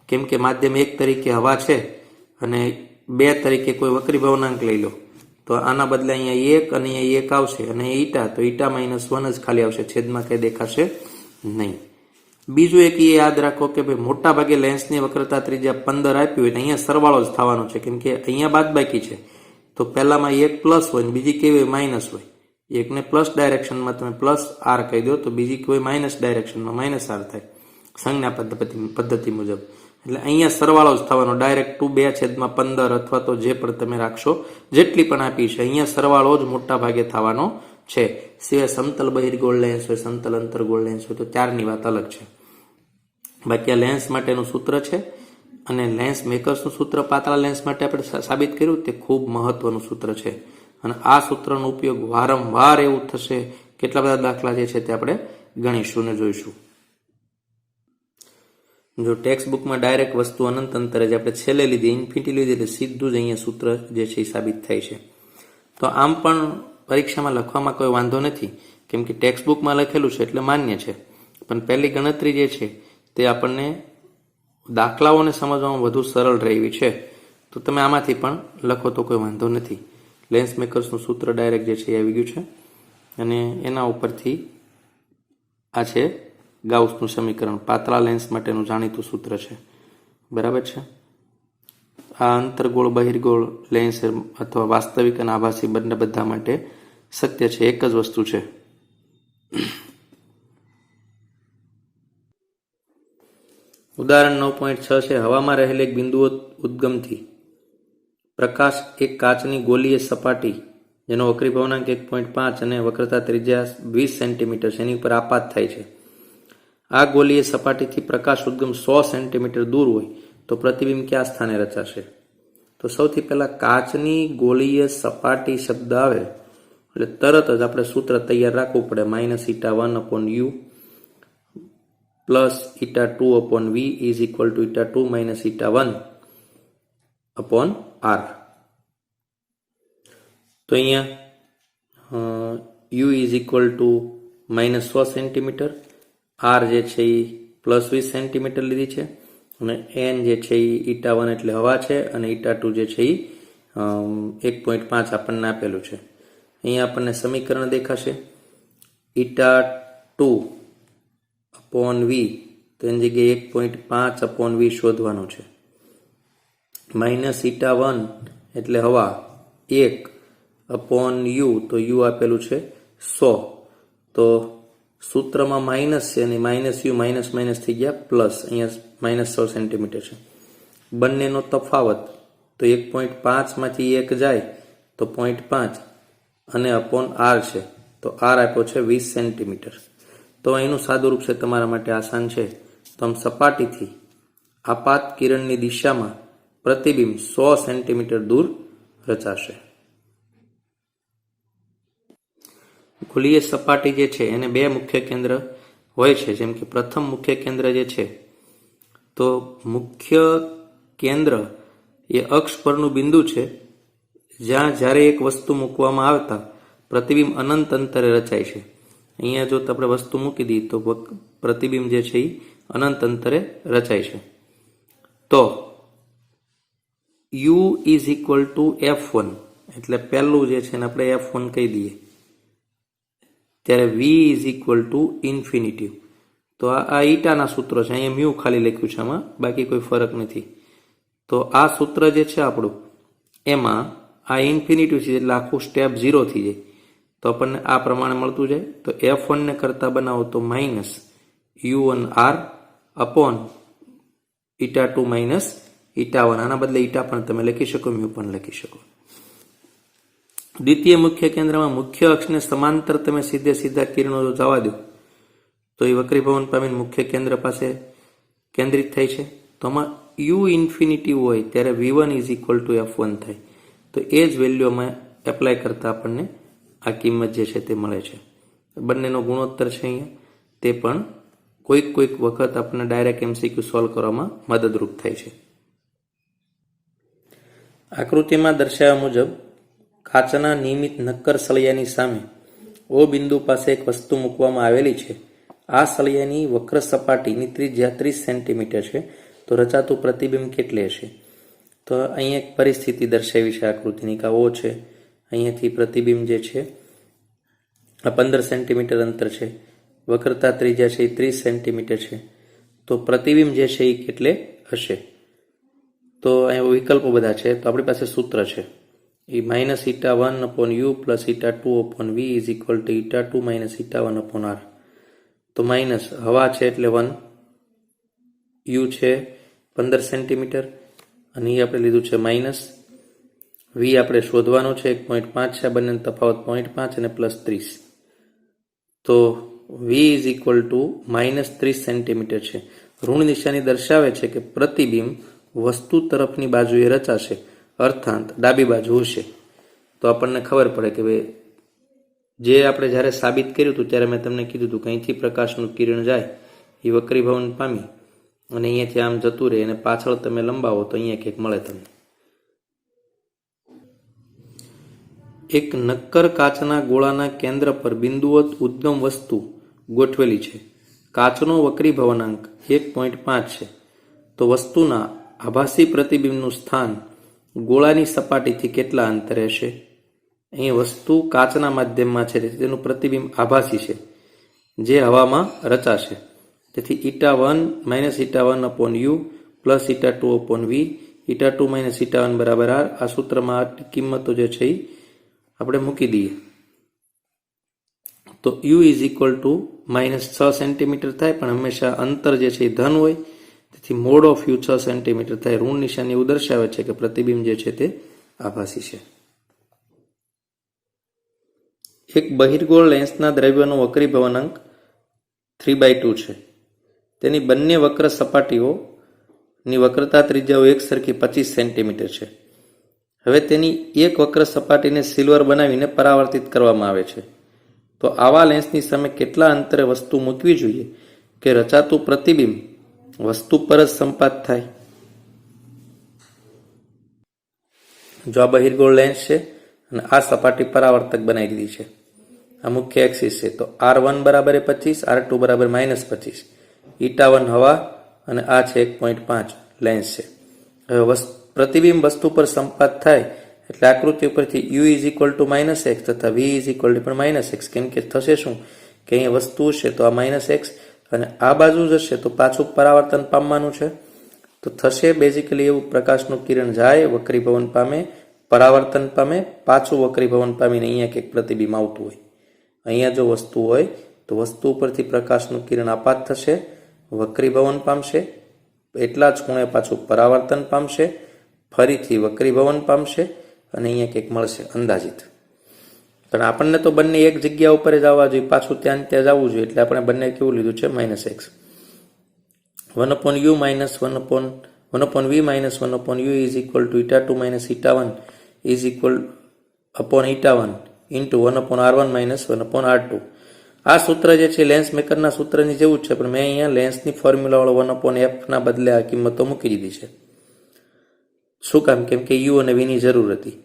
કેમ કે માધ્યમ 1 તરીકે હવા છે અને 2 તરીકે કોઈ વક્રીભવનાંક લઈ લો, તો આના બદલે અહીંયા 1 અને અહીંયા 1 આવશે અને 𝜃, તો 𝜃-1 જ ખાલી આવશે, છેદમાં કંઈ દેખાશે નહીં. બીજું એક એ યાદ રાખો કે ભાઈ મોટા ભાગે લેન્સની વક્રતા ત્રિજ્યા 15 આપી હોય, અહીંયા સરવાળો જ થવાનો છે, કેમ કે અહીંયા બાદબાકી છે. તો પહેલામાં એક પ્લસ હોય ને બીજી કેવી હોય માઇનસ હોય. એકને પ્લસ ડાયરેક્શનમાં તમે +r કહી દો તો બીજી કોઈ માઇનસ ડાયરેક્શનમાં -r થાય સંજ્ઞા પદ્ધતિ મુજબ. એટલે અહીંયા સરવાળો જ થવાનો, ડાયરેક્ટ 2/15 અથવા તો જે પણ તમે રાખશો જેટલી પણ આપી છે અહીંયા સરવાળો જ મોટા ભાગે થવાનો છે. સિવાય સમતલ બહિર્ગોળ લેન્સ હોય, સમતલ અંતર્ગોળ લેન્સ હોય તો ત્યારની વાત અલગ છે. બાકી આ લેન્સ માટેનું સૂત્ર છે અને લેન્સ મેકર્સનું સૂત્ર પાતળા લેન્સ માટે આપણે સાબિત કર્યું તે ખૂબ મહત્વનું સૂત્ર છે અને આ સૂત્રનો ઉપયોગ વારંવાર એવું થશે. કેટલા બધા દાખલા જે છે તે આપણે ગણીશું ને જોઈશું. જો ટેક્સ્ટ બુકમાં ડાયરેક્ટ વસ્તુ અનંત અંતરે જે આપણે છેલ્લે લીધી ઇન્ફિનિટી લીધી એટલે સીધું જ અહીંયા સૂત્ર જે છે એ સાબિત થાય છે. તો આમ પણ પરીક્ષામાં લખવામાં કોઈ વાંધો નથી, કેમ કે ટેક્સ્ટ બુકમાં લખેલું છે એટલે માન્ય છે. પણ પહેલી ગણતરી જે છે તે આપણને દાખલાઓને સમજવામાં વધુ સરળ રહેવી છે. તો તમે આમાંથી પણ લખો તો કોઈ વાંધો નથી. લેન્સ મેકર્સનું સૂત્ર ડાયરેક્ટ જે છે એ આવી ગયું છે અને એના ઉપરથી આ છે ગાઉસનું સમીકરણ, પાતળા લેન્સ માટેનું જાણીતું સૂત્ર છે. બરાબર છે. આ અંતર્ગોળ બહિર્ગોળ લેન્સ અથવા વાસ્તવિક અને આભાસી બંને બધા માટે સત્ય છે, એક જ વસ્તુ છે. ઉદાહરણ 9.6 છે. હવામાં રહેલ એક બિંદુઓ ઉદ્ગમથી પ્રકાશ એક કાચની ગોલીય સપાટી જેનો વક્રીભવનાંક 1.5 અને વક્રતા ત્રિજ્યા 20 સેન્ટીમીટર છે એની ઉપર આપાત થાય છે. આ ગોલીય સપાટીથી પ્રકાશ ઉદ્ગમ 100 સેન્ટીમીટર દૂર હોય તો પ્રતિબિંબ કયા સ્થાને રચાશે? તો સૌથી પહેલા કાચની ગોળીય સપાટી શબ્દ આવે એટલે તરત જ આપણે સૂત્ર તૈયાર રાખવું પડે. -η1/u plus η2/v is equal to η2 - η1/r. તો અહીંયા u is equal two -100 centimetre, r જે છે એ +20 સેન્ટીમીટર લીધી છે અને n જે છે એ η1 એટલે હવા છે અને η2 જે છે એ 1.5 આપણને આપેલું છે. અહીંયા આપણને સમીકરણ દેખાશે η2/v, તો એની જગ્યાએ 1.5/v શોધવાનું છે. -η1 એટલે હવા 1/u, તો u આપેલું છે 100. તો સૂત્રમાં માઇનસ છે અને -u માઇનસ થઈ ગયા પ્લસ, અહીંયા -100 સેન્ટીમીટર છે. બંનેનો તફાવત તો 1.5 માંથી 1 જાય તો 0.5 અને /r છે તો r આપ્યો છે 20 સેન્ટીમીટર. તો એનું સાદુરૂપ છે તમારા માટે આસાન છે. તો આમ સપાટીથી આપાત કિરણની દિશામાં પ્રતિબિંબ 100 સેન્ટીમીટર દૂર રચાશે. ગોળીય સપાટી જે છે એને બે મુખ્ય કેન્દ્ર હોય છે. જેમ કે પ્રથમ મુખ્ય કેન્દ્ર જે છે તો મુખ્ય કેન્દ્ર એ અક્ષ પરનું બિંદુ છે જ્યાં જ્યારે એક વસ્તુ મૂકવામાં આવતા પ્રતિબિંબ અનંત અંતરે રચાય છે. અહીંયા જો આપણે વસ્તુ મૂકી દઈએ તો પ્રતિબિંબ જે છે એ અનંત અંતરે રચાય છે. તો u is equal two f1 એટલે પહેલું જે છે ને આપણે f1 કહી દઈએ, ત્યારે v is equal two infinity. તો આ ઈટાના સૂત્રો છે, અહીંયા મ્યુ ખાલી લખ્યું છે, આમાં બાકી કોઈ ફરક નથી. તો આ સૂત્ર જે છે આપણું એમાં આ ઇન્ફિનિટી છે એટલે આખું સ્ટેપ 0 થઈ જાય. તો આપણને આ પ્રમાણે મળતું જાય. તો f1 ને કરતા બનાવો તો -u1r અપોન η2 η1. આના બદલે ઈટા પણ તમે લખી શકો, મ્યુ પણ લખી શકો. દ્વિતીય મુખ્ય કેન્દ્રમાં મુખ્ય અક્ષને સમાંતર તમે સીધા કિરણો જો જવા દો તો એ વક્રીભવન પામીને મુખ્ય કેન્દ્ર પાસે કેન્દ્રિત થાય છે. તો આમાં u ઇન્ફિનિટી હોય ત્યારે v1 is equal two f1 થાય. તો એ જ વેલ્યુમાં એપ્લાય કરતા આપણને આ કિંમત જે છે તે મળે છે. બંનેનો ગુણોત્તર છે અહીંયા, તે પણ કોઈક વખત આપણને ડાયરેક્ટ MCQ સોલ્વ કરવામાં મદદરૂપ થાય છે. આકૃતિમાં દર્શાવ્યા મુજબ કાચના નિયમિત નક્કર સળિયાની સામે O બિંદુ પાસે એક વસ્તુ મૂકવામાં આવેલી છે. આ સળિયાની વક્ર સપાટીની ત્રિજ્યા 30 સેન્ટીમીટર છે. તો રચાતું પ્રતિબિંબ કેટલી હશે? તો અહીં એક પરિસ્થિતિ દર્શાવી છે આકૃતિની કે O છે, અહીંયાથી પ્રતિબિંબ જે છે આ 15 સેન્ટીમીટર અંતર છે, વક્રતા ત્રિજ્યા છે એ 30 સેન્ટીમીટર છે. તો પ્રતિબિંબ જે છે એ કેટલે હશે? તો અહીંયા વિકલ્પો બધા છે. તો આપણી પાસે સૂત્ર છે એ -η1/u plus η2/v is equal to η2 - η1/r. તો માઇનસ હવા છે એટલે 1, u છે 15 સેન્ટીમીટર અને એ આપણે લીધું છે માઇનસ, v આપણે શોધવાનું છે 1.5 છે, બંને તફાવત 0.5 અને +30. તો v is equal two -30 centimetre છે. ઋણ નિશાની દર્શાવે છે કે પ્રતિબિંબ વસ્તુ તરફની બાજુએ રચાશે, અર્થાત ડાબી બાજુ હશે. તો આપણને ખબર પડે કે ભાઈ જે આપણે જ્યારે સાબિત કર્યું હતું ત્યારે મેં તમને કીધું હતું કે અહીંથી પ્રકાશનું કિરણ જાય એ વક્રીભવન પામી અને અહીંયાથી આમ જતું રહે અને પાછળ તમે લંબાવો તો અહીંયા કંઈક મળે તમને. એક નક્કર કાચના ગોળાના કેન્દ્ર પર બિંદુવત ઉદ્ગમ વસ્તુ ગોઠવેલી છે. કાચનો વક્રીભવનાંક 1.5 છે. તો વસ્તુના આભાસી પ્રતિબિંબનું સ્થાન ગોળાની સપાટીથી કેટલા અંતરે હશે? અહીં વસ્તુ કાચના માધ્યમમાં છે, તેથી તેનું પ્રતિબિંબ આભાસી છે જે હવામાં રચાશે. તેથી η1 - η1/u પ્લસ η2/v, η2 - η1 બરાબર r. આ સૂત્રમાં આ કિંમતો જે છે એ આપણે મૂકી દઈએ તો u -6 સેન્ટીમીટર થાય, પણ હંમેશા અંતર જે છે એ ધન હોય, તેથી મોડ ઓફ u 6 સેન્ટીમીટર થાય. ઋણ નિશાની એવું દર્શાવે છે કે પ્રતિબિંબ જે છે તે આભાસી છે. એક બહિર્ગોળ લેન્સના દ્રવ્યનો વક્રીભવનાંક 3/2 છે. તેની બંને વક્ર સપાટીઓની વક્રતા ત્રિજ્યાઓ એક સરખી 25 સેન્ટીમીટર છે. હવે તેની એક વક્ર સપાટીને સિલ્વર બનાવીને પરાવર્તિત કરવામાં આવે છે. તો આવા લેન્સની સામે કેટલા અંતરે વસ્તુ મૂકવી જોઈએ કે રચાતું પ્રતિબિંબ વસ્તુ પર જ સંપાત થાય? જો આ બહિર્ગોળ લેન્સ છે અને આ સપાટી પરાવર્તક બનાવી દીધી છે, આ મુખ્ય એક્સિસ છે, તો R1 બરાબર 25, R2 બરાબર -25, η1 હવા અને આ છે 1.5 લેન્સ છે. હવે પ્રતિબિંબ વસ્તુ પર સંપાત થાય એટલે આકૃતિ ઉપરથી u -x તથા v પણ -x, કેમ કે થશે શું કે અહીંયા વસ્તુ છે તો આ -x અને આ બાજુ જશે તો પાછું પરાવર્તન પામવાનું છે. તો થશે બેઝિકલી એવું, પ્રકાશનું કિરણ જાય, વક્રીભવન પામે, પરાવર્તન પામે, પાછું વક્રીભવન પામીને અહીંયા કંઈક પ્રતિબિંબ આવતું હોય. અહીંયા જો વસ્તુ હોય તો વસ્તુ ઉપરથી પ્રકાશનું કિરણ આપાત થશે, વક્રીભવન પામશે, એટલા જ ખૂણે પાછું પરાવર્તન પામશે, ફરીથી વક્રીભવન પામશે અને અહીંયા કંઈક મળશે અંદાજિત. પણ આપણને તો બંને એક જગ્યા ઉપર જ આવવા જોઈએ, પાછું ત્યાં જવું જોઈએ, એટલે આપણે બંને કેવું લીધું છે? -x. 1/u - 1/v - 1/u is equal to η2 - η1 is equal upon η1 into 1/r1 - 1/r2. આ સૂત્ર જે છે લેન્સ મેકરના સૂત્રની જેવું જ છે, પણ મેં અહીંયા લેન્સની ફોર્મ્યુલાવાળો 1/f ના બદલે આ કિંમતો મૂકી દીધી છે. શું કામ? કેમ કે u અને v ની જરૂર હતી.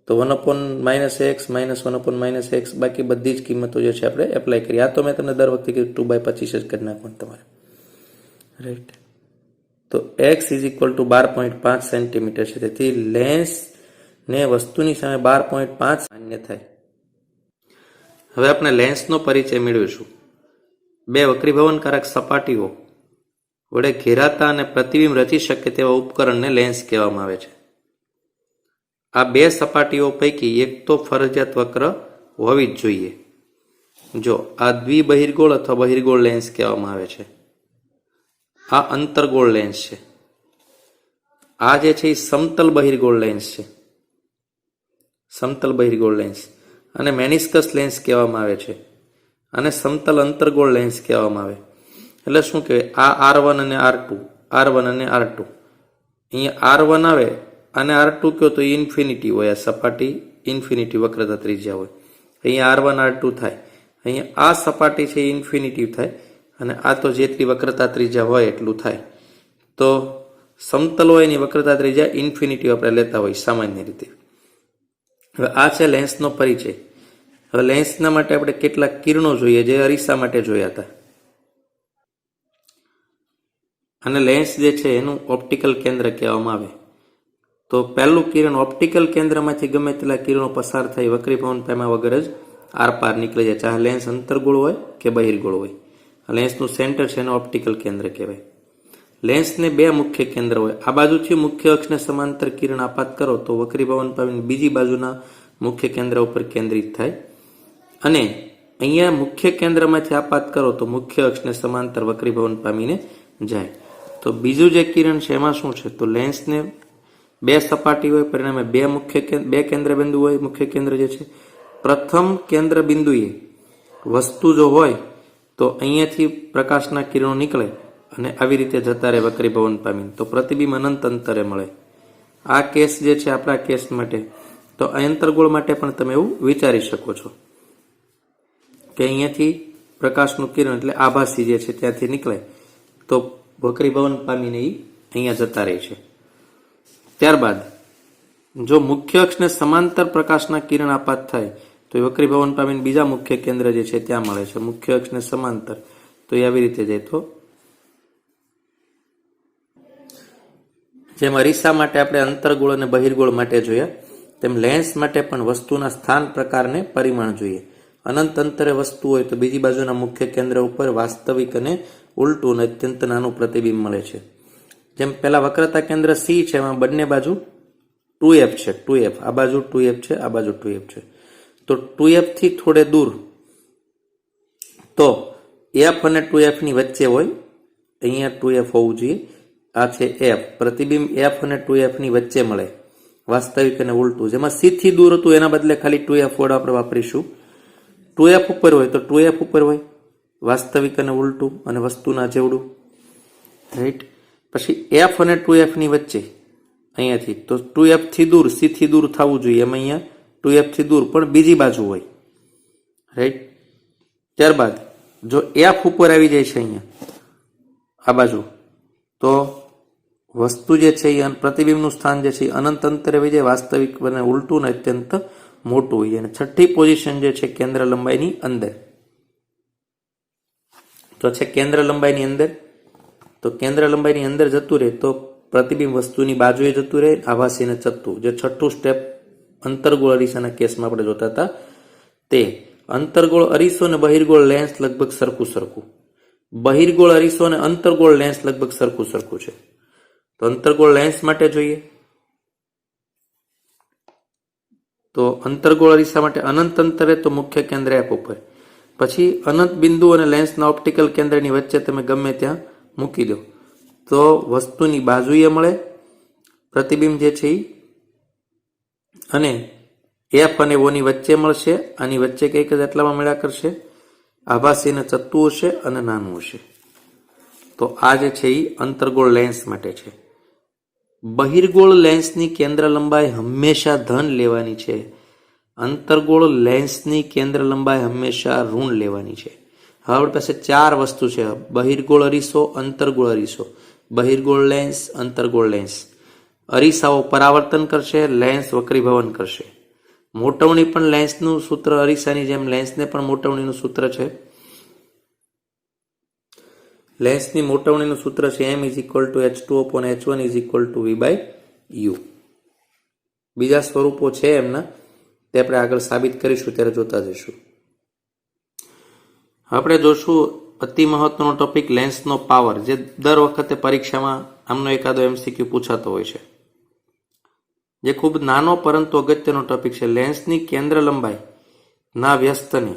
તો 1/-x - 1/-x બાકી બધી જ કિંમતો જે છે આપણે એપ્લાય કરી. આ તો મેં તમને દર વખતે કીધું 2/25 જ કરી નાખવાનું તમારે, રાઈટ. તો x = 12.5 સેન્ટીમીટર છે, તેથી લેન્સ ને વસ્તુની સામે 12.5 માન્ય થાય. હવે આપણે લેન્સનો પરિચય મેળવીશું. બે વક્રીભવનકારક સપાટીઓ વડે ઘેરાતા અને પ્રતિબિંબ રચી શકે તેવા ઉપકરણને લેન્સ કહેવામાં આવે છે. આ બે સપાટીઓ પૈકી એક તો ફરજિયાત વક્ર હોવી જ જોઈએ. જો આ દ્વિબહિર્ગોળ અથવા બહિર્ગોળ લેન્સ કહેવામાં આવે છે. આ અંતર્ગોળ લેન્સ છે. આ જે છે એ સમતલ બહિર્ગોળ લેન્સ છે, સમતલ બહિર્ગોળ લેન્સ. અને મેનિસ્કસ લેન્સ કહેવામાં આવે છે, અને સમતલ અંતર્ગોળ લેન્સ કહેવામાં આવે. એટલે શું કહેવાય? આ R1 અને R2, R1 અને R2. અહીંયા R1 આવે અને R2 કયો તો ઇન્ફિનિટી હોય, આ સપાટી ઇન્ફિનિટી વક્રતા ત્રિજ્યા હોય. અહીંયા R1 R2 થાય, અહીંયા આ સપાટી છે ઇન્ફિનિટી થાય, અને આ તો જેટલી વક્રતા ત્રિજ્યા હોય એટલું થાય. તો સમતલ હોય એની વક્રતા ત્રિજ્યા ઇન્ફિનિટી આપણે લેતા હોય સામાન્ય રીતે. હવે આ છે લેન્સનો પરિચય. હવે લેન્સના માટે આપણે કેટલાક કિરણો જોઈએ જે અરીસા માટે જોયા હતા. અને લેન્સ જે છે એનું ઓપ્ટિકલ કેન્દ્ર કહેવામાં આવે. તો પહેલું કિરણ ઓપ્ટિકલ કેન્દ્રમાંથી ગમે તેટલા કિરણો પસાર થઈ વક્રીભવન પામ્યા વગર જ આરપાર નીકળી જાય, ચાહે લેન્સ અંતર્ગોળ હોય કે બહિર્ગોળ હોય. લેન્સનું સેન્ટર છે એને ઓપ્ટિકલ કેન્દ્ર કહેવાય. લેન્સને બે મુખ્ય કેન્દ્ર હોય. આ બાજુથી મુખ્ય અક્ષને સમાંતર કિરણ આપાત કરો તો વક્રીભવન પામીને બીજી બાજુના મુખ્ય કેન્દ્ર ઉપર કેન્દ્રિત થાય, અને અહીંયા મુખ્ય કેન્દ્રમાંથી આપાત કરો તો મુખ્ય અક્ષને સમાંતર વક્રીભવન પામીને જાય. તો બીજું જે કિરણ છે એમાં શું છે? તો લેન્સને બે સપાટી હોય, પરિણામે બે કેન્દ્ર બિંદુ હોય. મુખ્ય કેન્દ્ર જે છે, પ્રથમ કેન્દ્ર બિંદુએ વસ્તુ જો હોય તો અહીંયાથી પ્રકાશના કિરણો નીકળે અને આવી રીતે જતા રહે વક્રીભવન પામીને, તો પ્રતિબિંબ અનંત અંતરે મળે. આ કેસ જે છે આપણા કેસ માટે, તો અંતર્ગોળ માટે પણ તમે એવું વિચારી શકો છો કે અહીંયાથી પ્રકાશનું કિરણ એટલે આભાસી જે છે ત્યાંથી નીકળે તો વક્રીભવન પામીને એ અહીંયા જતા રહે છે. ત્યારબાદ જો મુખ્ય અક્ષને સમાંતર પ્રકાશના કિરણ આપાત થાય તો એ વક્રીભવન પામીને બીજા મુખ્ય કેન્દ્ર જે છે ત્યાં મળે છે. મુખ્ય અક્ષને સમાંતર તો એ આવી રીતે જાય. તો જેમ અરીસા માટે આપણે અંતર્ગોળ અને બહિર્ગોળ માટે જોયા, તેમ લેન્સ માટે પણ વસ્તુના સ્થાન, પ્રકારને પરિમાણ જોઈએ. અનંત અંતરે વસ્તુ હોય તો બીજી બાજુના મુખ્ય કેન્દ્ર ઉપર વાસ્તવિક અને ઉલટું અને અત્યંત નાનું પ્રતિબિંબ મળે છે. જેમ પેલા વક્રતા કેન્દ્ર સી છે, એમાં બંને બાજુ 2f છે. 2f આ બાજુ 2f છે, આ બાજુ 2f છે. તો 2f થી થોડે દૂર તો f અને 2f ની વચ્ચે હોય, અહીંયા 2f હોવું જોઈએ. આ છે f, પ્રતિબિંબ f અને 2f ની વચ્ચે મળે, વાસ્તવિક અને ઉલટું. જેમાં c થી દૂર હતું એના બદલે ખાલી 2f વર્ડ આપણે વાપરીશું. 2f ઉપર હોય તો 2f ઉપર હોય, વાસ્તવિક અને ઉલટું અને વસ્તુના જેવડું, રાઈટ. પછી f અને 2f ની વચ્ચે અહીંયાથી તો 2f થી દૂર, c થી દૂર થવું જોઈએ, એમ અહીંયા 2f થી દૂર પણ બીજી બાજુ હોય, રાઈટ. ત્યારબાદ જો f ઉપર આવી જાય છે અહીંયા આ બાજુ, તો વસ્તુ જે છે એ પ્રતિબિંબનું સ્થાન જે છે એ અનંત અંતરે આવી જાય, વાસ્તવિક અને ઉલટું ને અત્યંત મોટું હોય. અને છઠ્ઠી પોઝિશન જે છે કેન્દ્ર લંબાઈની અંદર, તો છે કેન્દ્ર લંબાઈની અંદર. તો કેન્દ્ર લંબાઈની અંદર જતું રહે તો પ્રતિબિંબ વસ્તુની બાજુએ જતું રહે, આભાસી અને ચત્તુ. જે છઠ્ઠું સ્ટેપ અંતર્ગોળ અરીસાના કેસમાં આપણે જોતા હતા તે. અંતર્ગોળ અરીસો અને બહિર્ગોળ લેન્સ લગભગ સરખું. બહિર્ગોળ અરીસો અને અંતર્ગોળ લેન્સ લગભગ સરખું છે. તો અંતર્ગોળ લેન્સ માટે જોઈએ તો અંતર્ગોળ અરીસા માટે અનંત અંતરે તો મુખ્ય કેન્દ્ર f ઉપર, પછી અનંત બિંદુ અને લેન્સના ઓપ્ટિકલ કેન્દ્રની વચ્ચે તમે ગમે ત્યાં મૂકી દો તો વસ્તુની બાજુએ મળે પ્રતિબિંબ જે છે અને f અને o ની વચ્ચે મળશે. આની વચ્ચે કંઈક જ એટલામાં મળ્યા કરશે, આભાસી અને ચત્તુ હશે અને નાનું હશે. તો આ જે છે એ અંતર્ગોળ લેન્સ માટે છે. બહિર્ગોળ લેન્સની કેન્દ્ર લંબાઈ હંમેશા ધન લેવાની છે, અંતર્ગોળ લેન્સની કેન્દ્ર લંબાઈ હંમેશા ઋણ લેવાની છે. હવે આપણી પાસે ચાર વસ્તુ છે: બહિર્ગોળ અરીસો, અંતર્ગોળ અરીસો, બહિર્ગોળ લેન્સ, અંતર્ગોળ લેન્સ. અરીસાઓ પરાવર્તન કરશે, લેન્સ વક્રીભવન કરશે. મોટવણી પણ લેન્સનું સૂત્ર અરીસાની જેમ લેન્સને પણ મોટવણીનું સૂત્ર છે. લેન્સની મોટવણીનું સૂત્ર છે m=h2/h1=v/u. બીજા સ્વરૂપો છે એમના, તે આપણે આગળ સાબિત કરીશું ત્યારે જોતા જઈશું. આપણે જોશું અતિ મહત્વનો ટોપિક લેન્સનો પાવર, જે દર વખતે પરીક્ષામાં આમનો એકાદો MCQ પૂછાતો હોય છે, જે ખૂબ નાનો પરંતુ અગત્યનો ટોપિક છે. લેન્સની કેન્દ્ર લંબાઈ ના વ્યસ્તને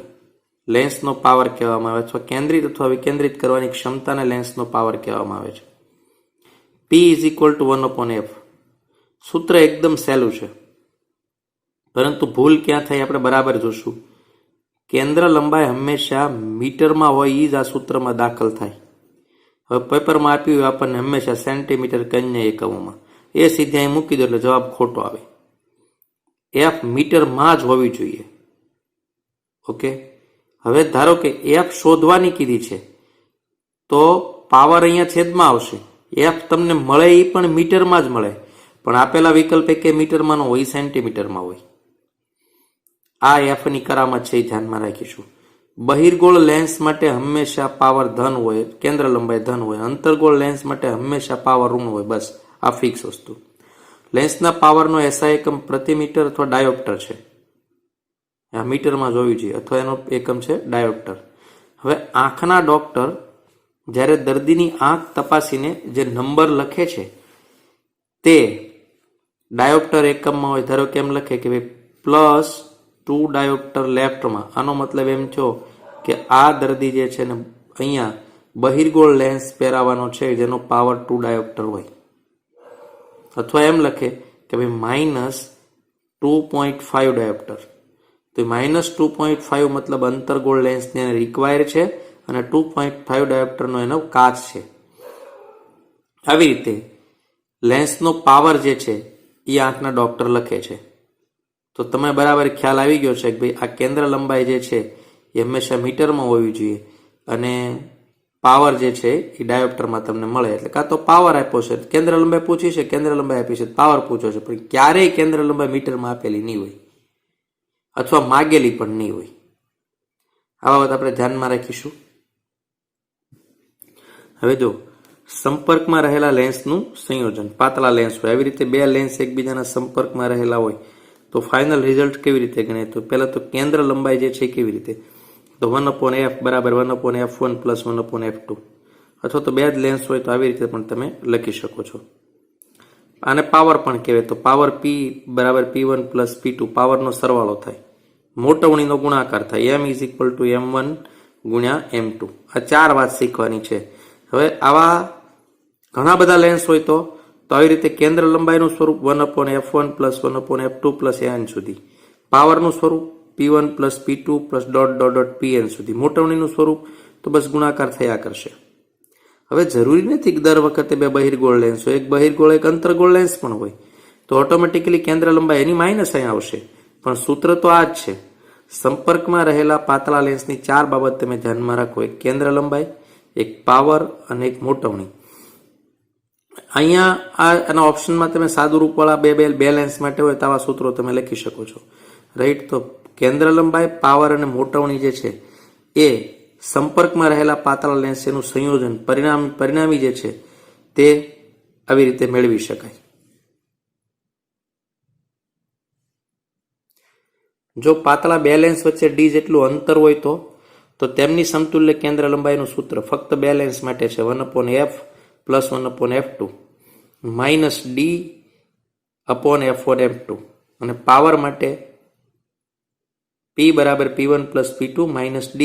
લેન્સનો પાવર કહેવામાં આવે છે, અથવા કેન્દ્રિત અથવા વિકેન્દ્રિત કરવાની ક્ષમતાને લેન્સનો પાવર કહેવામાં આવે છે. P=1/f. સૂત્ર એકદમ સહેલું છે, પરંતુ ભૂલ ક્યાં થાય આપણે બરાબર જોશું. કેન્દ્ર લંબાઈ હંમેશા મીટરમાં હોય એ જ આ સૂત્રમાં દાખલ થાય. હવે પેપરમાં આપ્યું હોય આપણને હંમેશા સેન્ટીમીટર કે અન્ય એકમોમાં, એ સીધે અહીં મૂકી દો એટલે જવાબ ખોટો આવે. f મીટરમાં જ હોવી જોઈએ. ઓકે, હવે ધારો કે f શોધવાની કીધી છે તો પાવર અહીંયા છેદમાં આવશે. f તમને મળે એ પણ મીટરમાં જ મળે, પણ આપેલા વિકલ્પ કે મીટરમાં ન હોય, સેન્ટીમીટરમાં હોય. આ f ની કરામત છે એ ધ્યાનમાં રાખીશું. બહિર્ગોળ લેન્સ માટે હંમેશા પાવર ધન હોય, કેન્દ્ર લંબાઈ ધન હોય. અંતર્ગોળ લેન્સ માટે હંમેશા પાવર ઋણ હોય. બસ આ ફિક્સ વસ્તુ. લેન્સના પાવરનો SI એકમ પ્રતિ મીટર અથવા ડાયોપ્ટર છે. આ મીટરમાં જોવી જોઈએ, અથવા એનો એકમ છે ડાયોપ્ટર. હવે આંખના ડોક્ટર જ્યારે દર્દીની આંખ તપાસીને જે નંબર લખે છે તે ડાયોપ્ટર એકમમાં હોય. ધારો કે એમ લખે કે ભાઈ +2 ડાયોપ્ટર લેફ્ટમાં, આનો મતલબ એમ થયો કે આ દર્દી જે છે ને અહીંયા બહિર્ગોળ લેન્સ પહેરાવાનો છે જેનો પાવર 2 ડાયોપ્ટર હોય. અથવા એમ લખે કે ભાઈ -2.5 ડાયોપ્ટર, તો -2.5 મતલબ અંતર્ગોળ લેન્સને રિક્વાયર છે અને 2.5 ડાયોપ્ટરનો એનો કાચ છે. આવી રીતે લેન્સનો પાવર જે છે એ આંખના ડોક્ટર લખે છે. તો તમે બરાબર ખ્યાલ આવી ગયો છે કે ભાઈ આ કેન્દ્ર લંબાઈ જે છે એ હંમેશા મીટરમાં હોવી જોઈએ અને પાવર જે છે એ ડાયોપ્ટરમાં તમને મળે. એટલે કાં તો પાવર આપ્યો છે, કેન્દ્ર લંબાઈ પૂછી છે, કેન્દ્ર લંબાઈ આપી છે, પાવર પૂછ્યો છે, પણ ક્યારેય કેન્દ્ર લંબાઈ મીટરમાં આપેલી નહીં હોય અથવા માગેલી પણ નહીં હોય. આ બાબત આપણે ધ્યાનમાં રાખીશું. હવે જો સંપર્કમાં રહેલા લેન્સનું સંયોજન, પાતળા લેન્સ હોય, આવી રીતે બે લેન્સ એકબીજાના સંપર્કમાં રહેલા હોય તો ફાઇનલ રિઝલ્ટ કેવી રીતે ગણે? તો પહેલા તો કેન્દ્ર લંબાઈ જે છે કેવી રીતે? તો 1/f બરાબર 1/f1 પ્લસ 1/f2, અથવા તો બે જ લેન્સ હોય તો આવી રીતે પણ તમે લખી શકો છો. આને પાવર પણ કહેવાય. તો પાવર P બરાબર P1 પ્લસ P2, પાવરનો સરવાળો થાય, મોટવણીનો ગુણાકાર થાય, m is equal two m1 ગુણ્યા m2. આ 4 વાત શીખવાની છે. હવે આવા ઘણા બધા લેન્સ હોય તો આવી રીતે કેન્દ્ર લંબાઈનું સ્વરૂપ 1/f1 plus 1/f2 plus n સુધી, પાવરનું સ્વરૂપ P1 plus P2 plus Pn સુધી, મોટવણીનું સ્વરૂપ તો બસ ગુણાકાર થયા કરશે. હવે જરૂરી નથી કે દર વખતે બે બહિર્ગોળ લેન્સ હોય, એક બહિર્ગોળ એક અંતર્ગોળ લેન્સ પણ હોય તો ઓટોમેટિકલી કેન્દ્ર લંબાઈ એની માઇનસ અહીં આવશે, પણ સૂત્ર તો આ જ છે. સંપર્કમાં રહેલા પાતળા લેન્સની 4 બાબત તમે ધ્યાનમાં રાખો, એક કેન્દ્ર લંબાઈ, એક પાવર અને એક મોટવણી. અહીંયા આના ઓપ્શનમાં તમે સાદું રૂપવાળા બે લેન્સ માટે હોય તો આવા સૂત્રો તમે લખી શકો છો, રાઈટ. તો કેન્દ્ર લંબાઈ, પાવર અને મોટવણી જે છે એ સંપર્કમાં રહેલા પાતળા લેન્સ એનું સંયોજન પરિણામી જે છે તે આવી રીતે મેળવી શકાય. જો પાતળા બે લેન્સ વચ્ચે d જેટલું અંતર હોય તો તેમની સમતુલ્ય કેન્દ્ર લંબાઈનું સૂત્ર ફક્ત બે લેન્સ માટે છે 1/f plus 1/f2 minus d/f1f2, અને પાવર માટે P બરાબર P1 plus P2 minus d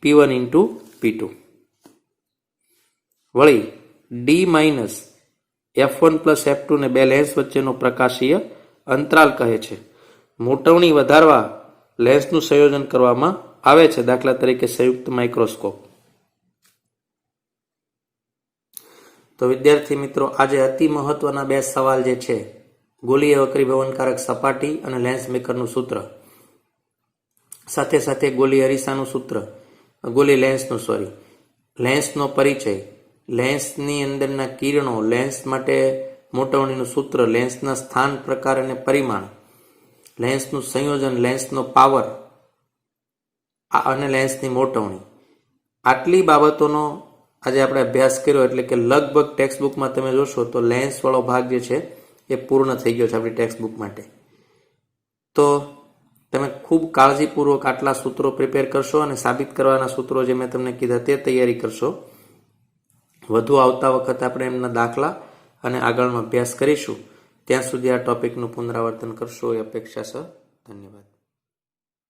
P1 into P2. વળી d minus f1 plus f2 ને બે લેન્સ વચ્ચેનો પ્રકાશીય અંતરાલ કહે છે. મોટવણી વધારવા લેન્સનું સંયોજન કરવામાં આવે છે, દાખલા તરીકે સંયુક્ત માઇક્રોસ્કોપ. તો વિદ્યાર્થી મિત્રો, આજે અતિ મહત્વના બે સવાલ જે છે, ગોલીય વક્રીભવનકારક સપાટી અને લેન્સ મેકરનું સૂત્ર, સાથે સાથે ગોલી અરીસાનું સૂત્ર, લેન્સનો પરિચય, લેન્સની અંદરના કિરણો, લેન્સ માટે મોટવણીનું સૂત્ર, લેન્સના સ્થાન, પ્રકાર અને પરિમાણ, લેન્સનું સંયોજન, લેન્સનો પાવર અને લેન્સની મોટવણી, આટલી બાબતોનો આજે આપણે અભ્યાસ કર્યો. એટલે કે લગભગ ટેક્સ્ટબુકમાં તમે જોશો તો લેન્સ વાળો ભાગ જે છે એ પૂર્ણ થઈ ગયો છે આપણી ટેક્સ્ટબુક માટે. તો તમે ખૂબ કાળજીપૂર્વક આટલા સૂત્રો પ્રિપેર કરશો અને સાબિત કરવાના સૂત્રો જે મેં તમને કીધા તે તૈયારી કરશો. વધુ આવતા વખતે આપણે એમના દાખલા અને આગળનો અભ્યાસ કરીશું. ત્યાં સુધી આ ટોપિકનું પુનરાવર્તન કરશો એ અપેક્ષા છે. ધન્યવાદ.